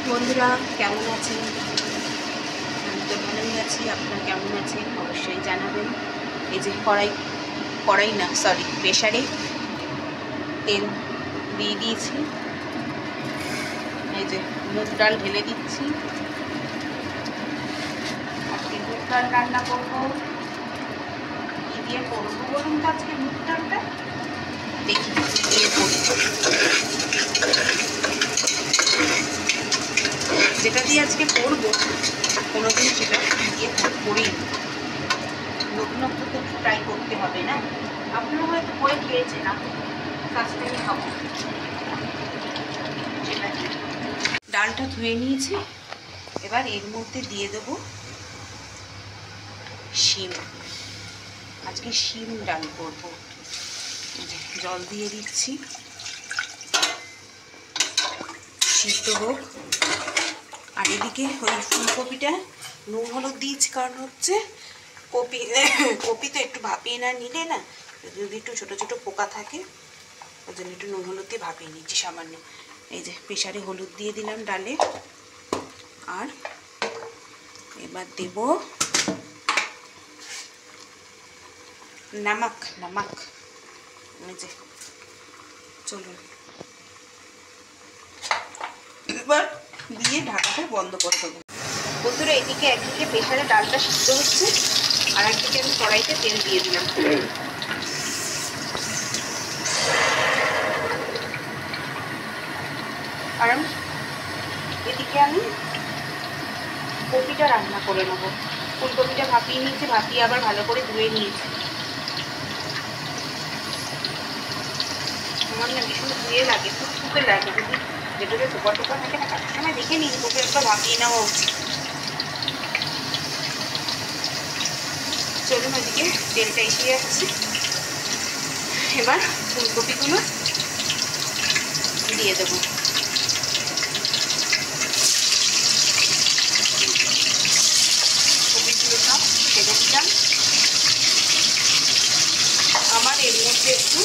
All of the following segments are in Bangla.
বন্ধুরা কেমন আছেন? আমি তো ভালোই আছি। আপনারা কেমন আছেন অবশ্যই জানাবেন। এই যে কড়াই না সরি প্রেসারে তেল দিয়ে দিয়েছি। এই যে মুগ ডাল ঢেলে দিচ্ছি। আজকে মুগ ডাল রান্না করবো। কি দিয়ে করবো বলুন তো আজকে মুগ ডালটা? দেখি দিয়ে করি। যেটা দিয়ে আজকে করবো কোনোদিন সেটা দিয়ে করি। নতুন নতুন তো ট্রাই করতে হবে না? আপনারা হয়তো করে খেয়েছেন, আমি ফার্স্ট টাইম খাবো। সেটা ডালটা ধুয়ে নিয়েছি। এবার এর মধ্যে দিয়ে দেবো শিম। আজকে শিম ডাল করবো। জল দিয়ে দিচ্ছি, সিদ্ধ হোক। আর এদিকে ওই ফুলকপিটা নুন হলুদ দিয়েছি, কারণ হচ্ছে কপি তো একটু ভাপিয়ে না নিলে না, যদি একটু ছোটো ছোটো পোকা থাকে ওই জন্য একটু নুন হলুদ দিয়ে ভাপিয়ে নিচ্ছি সামান্য। এই যে প্রেসারে হলুদ দিয়ে দিলাম ডালে। আর এবার দেব নামাক। এই যে চলুন এবার দিয়ে ঢাকাটা বন্ধ করে দেবো। বন্ধুরা এদিকে একদিকে প্রেসারে ডালটা সিদ্ধ হচ্ছে, আর একদিকে আমি কড়াইতে তেল দিয়ে দিলাম। আর এদিকে আমি কপিটা রান্না করে নেবো। ফুলকপিটা ভাপিয়ে নিয়েছি, ভাপিয়ে আবার ভালো করে ধুয়ে নিয়েছি। আমার না ভীষণ ধুয়ে লাগে, খুব সুপে লাগে। যদি যেটাতে টোকা টোকা থাকে না, কাটার সময় দেখে নিই কপি একটা ভাপিয়ে নেওয়া উচিত। চলুন ওইদিকে তেলটা এসে যাচ্ছে। এবার ফুলকপিগুলো দিয়ে দেবো। কপিগুলো সব ছেড়ে দিলাম। আমার এর মধ্যে একটু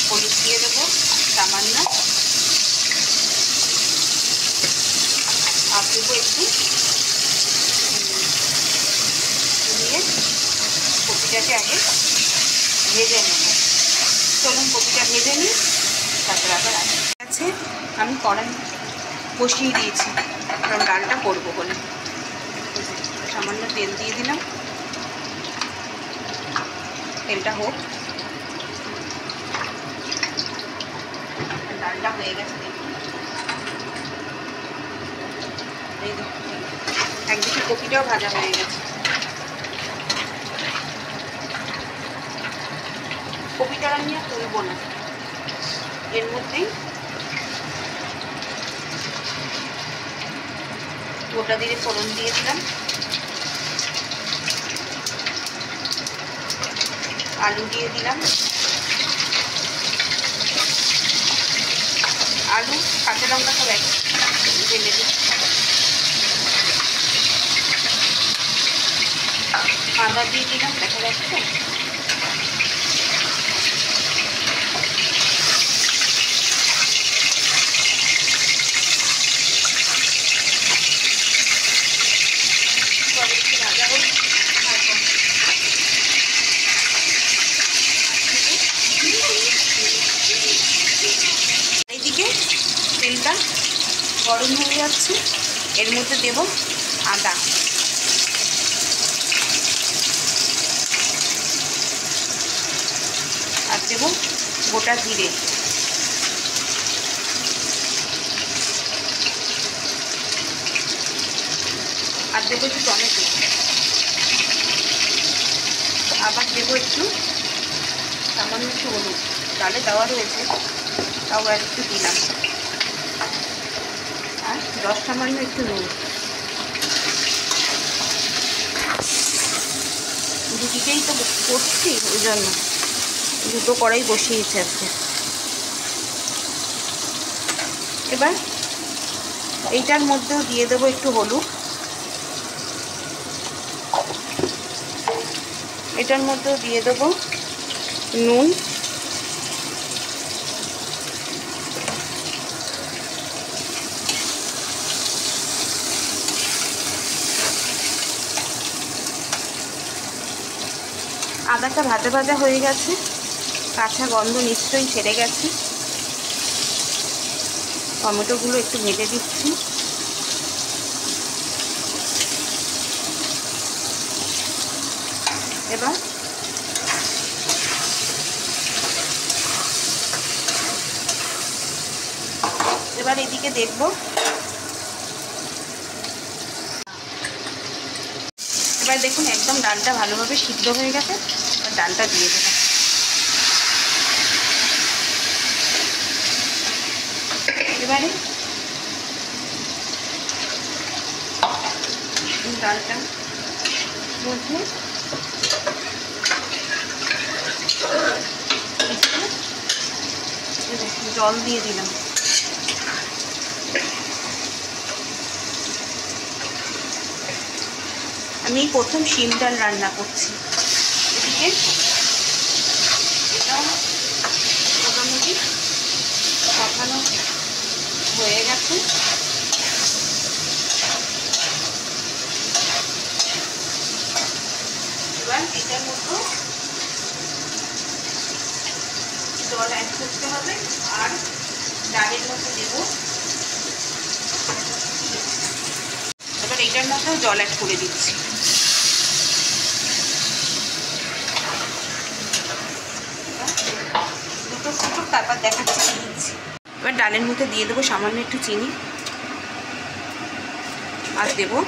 হলুদ দিয়ে দেবো সামান্য, আর দেবো একটু দিয়ে কপিটাকে আগে ভেজে নেব। চলুন কপিটা ভেজে নিই, তারপর আবার আছে। আমি কড়াই বসিয়ে দিয়েছি, কারণ ডালটা করবো বলে। সামান্য তেল দিয়ে দিলাম, তেলটা হোক। ডালটা হয়ে গেছে দেখুন। একদিকে কপিটাও ভাজা হয়ে গেছে। কপিটা আমি আর তুলবো না, এর মধ্যেই গোটা দিয়ে ফোড়ন দিয়ে দিলাম। আলু দিয়ে দিলাম। আলু কাঁচা লঙ্কা সব এক ঢেলে দিই। আদা দিয়ে দিলাম, দেখা যাচ্ছে। ভাজা হোক। এইদিকে তেলটা গরম হয়ে যাচ্ছে, এর মধ্যে দেব আদা। আর দেব গোটা জিরে। আর দেবো একটু টমেটো। আবার দেবো একটু সামান্য একটু হলুদ, ডালে দেওয়া রয়েছে তাও আর একটু দিলাম। আর সামান্য একটু নুন। দুদিকেই তো করছি, ওই জন্য দুটো কড়াই বসিয়েছি আজকে। এবার এইটার মধ্যেও দিয়ে দেবো একটু হলুদ। এটার মধ্যেও দিয়ে দেবো নুন। আদাটা ভাজা ভাজা হয়ে গেছে, কাঁচা গন্ধ নিশ্চয়ই ছেড়ে গেছে। টমেটোগুলো একটু ভেজে দিচ্ছি। এবার এদিকে দেখব এবার দেখুন একদম ডালটা ভালোভাবে সিদ্ধ হয়ে গেছে। এবার ডালটা দিয়ে দেবো। এবারে ডালটা মধ্যে জল দিয়ে দিলাম। আমি প্রথম শিম ডাল রান্না করছি। এদিকে এটা মোটামুটি কষানো হয়ে গেছে। এবার এটার মতো জল অ্যাড করতে হবে আর ডালের মধ্যে দেবো। এবার এটার মধ্যেও জল অ্যাড করে দিচ্ছি। দুটো ফুটুক, তারপর দেখাচ্ছি কি দিচ্ছি। এবার ডালের মধ্যে দিয়ে দেবো সামান্য একটু চিনি আর দেবো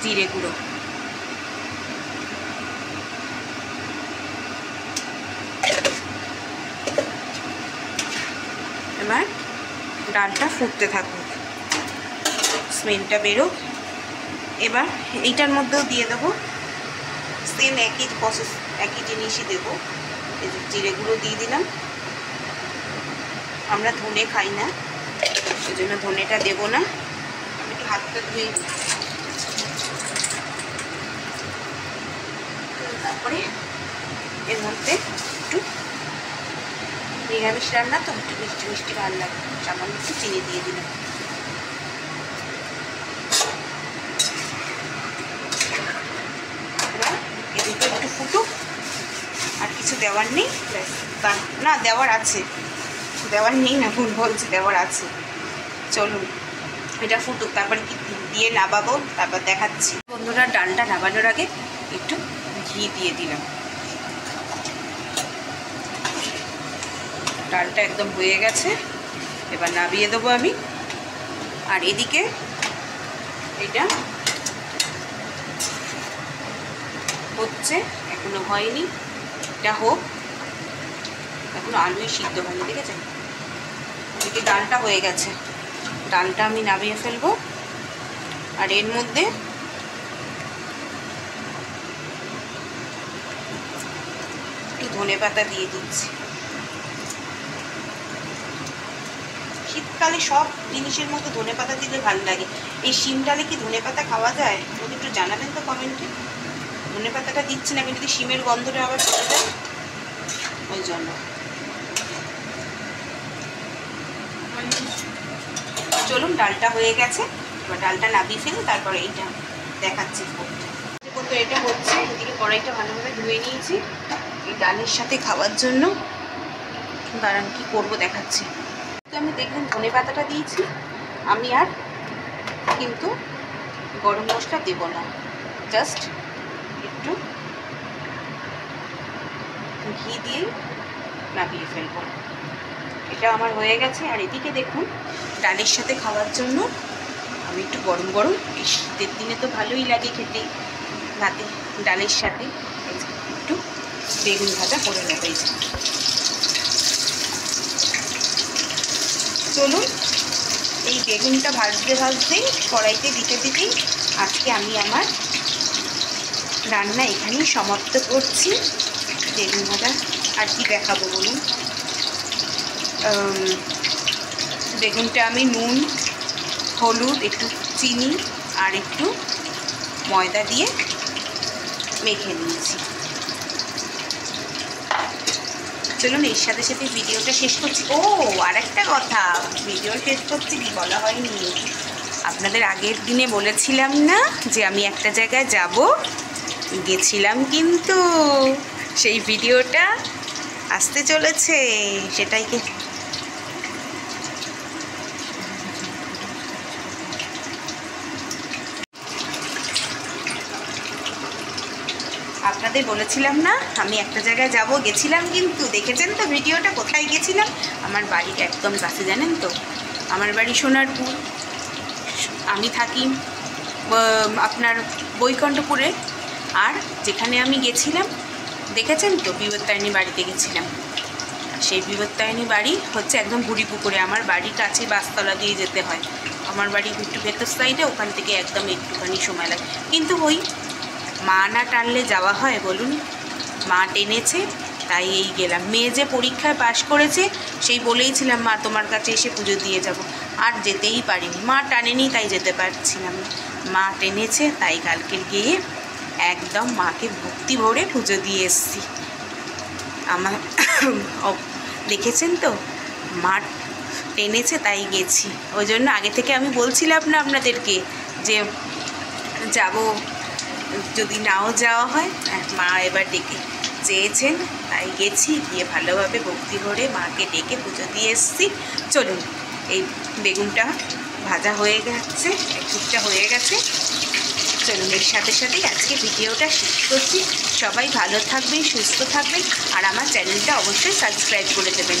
জিরে গুঁড়ো। এবার ডালটা ফুটতে থাকুক, স্মেলটা বেরোক। এবার এইটার মধ্যেও দিয়ে দেবো সেম একই প্রসেস, একই জিনিসই দেবো। এই যে জিরে গুঁড়ো দিয়ে দিলাম। আমরা ধনে খাই না, সেই জন্য ধনেটা দেবো না। আমি একটু হাতটা ধুয়ে দিই। তারপরে এর মধ্যে একটু নিরামিষ রান্না তো একটু মিষ্টি মিষ্টি ভালো লাগে, সামান্য একটু চিনি দিয়ে দিলাম। এদিকে একটু ফুটুক, আর কিছু দেওয়ার নেই। না, দেওয়ার আছে, দেওয়ার নেই না, ভুল বলছি, দেওয়ার আছে। চলুন এটা ফুটুক, তারপর কি দিয়ে নামাবো তারপর দেখাচ্ছি। বন্ধুরা, ডালটা নামানোর আগে একটু ঘি দিয়ে দিলাম। ডালটা একদম হয়ে গেছে, এবার নামিয়ে দেবো আমি। আর এদিকে এটা হচ্ছে, এখনো হয়নি, এটা হোক, এখনো আলুই সিদ্ধ হয়নি, দেখেছেন? এদিকে ডালটা হয়ে গেছে, ডালটা আমি নামিয়ে ফেলবো। আর এর মধ্যে একটু ধনেপাতা দিয়ে দিচ্ছি। শীতকালে সব জিনিসের মধ্যে ধনেপাতা দিলে ভালো লাগে। এই শিম ডালে কি ধনেপাতা খাওয়া যায়? আমাকে একটু জানাবেন তো কমেন্টে। ধনেপাতাটা দিচ্ছি না, আমি যদি শিমের গন্ধটা আবার চলে যায়, ওই জন্য। চলুন, ডালটা হয়ে গেছে, এবার ডালটা নামিয়ে ফেলি, তারপরে এইটা দেখাচ্ছি। এটা হচ্ছে, এদিকে কড়াইটা ভালোভাবে ধুয়ে নিয়েছি এই ডালের সাথে খাওয়ার জন্য। দাঁড়ান কি করব দেখাচ্ছি। তো আমি দেখুন ধনেপাতাটা দিয়েছি, আমি আর কিন্তু গরম মশলা দেব না, জাস্ট একটু ঘি দিয়ে নামিয়ে ফেলবো। এটা আমার হয়ে গেছে। আর এদিকে দেখুন ডালের সাথে খাওয়ার জন্য আমি একটু গরম গরম, এই শীতের দিনে তো ভালোই লাগে খেতে ভাতে ডালের সাথে, একটু বেগুন ভাজা করে নেব। চলুন এই বেগুনটা ভাজতে ভাজতেই, কড়াইতে দিতে দিতেই আজকে আমি আমার রান্না এখানেই সমাপ্ত করছি। বেগুন ভাজা আর কি দেখাবো বলুন। বেগুনটা আমি নুন, হলুদ, একটু চিনি আর একটু ময়দা দিয়ে মেখে নিয়েছি। চলুন এর সাথে সাথে ভিডিওটা শেষ করছি। ও আর একটা কথা, ভিডিও শেষ করছি কি বলা হয়নি, আপনাদের আগের দিনে বলেছিলাম না যে আমি একটা জায়গায় যাব, গেছিলাম কিন্তু সেই ভিডিওটা আসতে চলেছে, সেটাই কি আপনাদের বলেছিলাম না আমি একটা জায়গায় যাব, গেছিলাম কিন্তু। দেখেছেন তো ভিডিওটা, কোথায় গেছিলাম? আমার বাড়ির একদম কাছে, জানেন তো, আমার বাড়ি সোনারপুর, আমি থাকি আপনার বৈকুণ্ঠপুরে। আর যেখানে আমি গেছিলাম দেখেছেন তো, বিপত্তারিণী বাড়িতে গেছিলাম। সেই বিপত্তারিণী বাড়ি হচ্ছে একদম বুড়িপুকুরে, আমার বাড়ির কাছে বাসতলা দিয়ে যেতে হয়। আমার বাড়ি একটু ভেতর সাইডে, ওখান থেকে একদম একটুখানি সময় লাগে। কিন্তু ওই মা না টানলে যাওয়া হয় বলুন? মা টেনেছে তাই এই গেলাম। মেয়ে যে পরীক্ষায় পাশ করেছে সেই বলেইছিলাম মা তোমার কাছে এসে পুজো দিয়ে যাব, আর যেতেই পারিনি, মা টানেনি তাই যেতে পারছিলাম। মা টেনেছে তাই কালকে গিয়ে একদম মাকে ভক্তি ভরে পুজো দিয়ে এসছি। আমার দেখেছেন তো, মা টেনেছে তাই গেছি। ওই জন্য আগে থেকে আমি বলছিলাম না আপনাদেরকে যে যাব, যদি নাও যাওয়া হয়, মা এবার ডেকে চেয়েছেন তাই গেছি, গিয়ে ভালোভাবে ভক্তি ভরে মাকে ডেকে পুজো দিয়ে এসেছি। চলুন, এই বেগুনটা ভাজা হয়ে গেছে, একটুটা হয়ে গেছে। চলুন, এর সাথে সাথেই আজকে ভিডিওটা শেষ করছি। সবাই ভালো থাকবেন, সুস্থ থাকবেন, আর আমার চ্যানেলটা অবশ্যই সাবস্ক্রাইব করে দেবেন।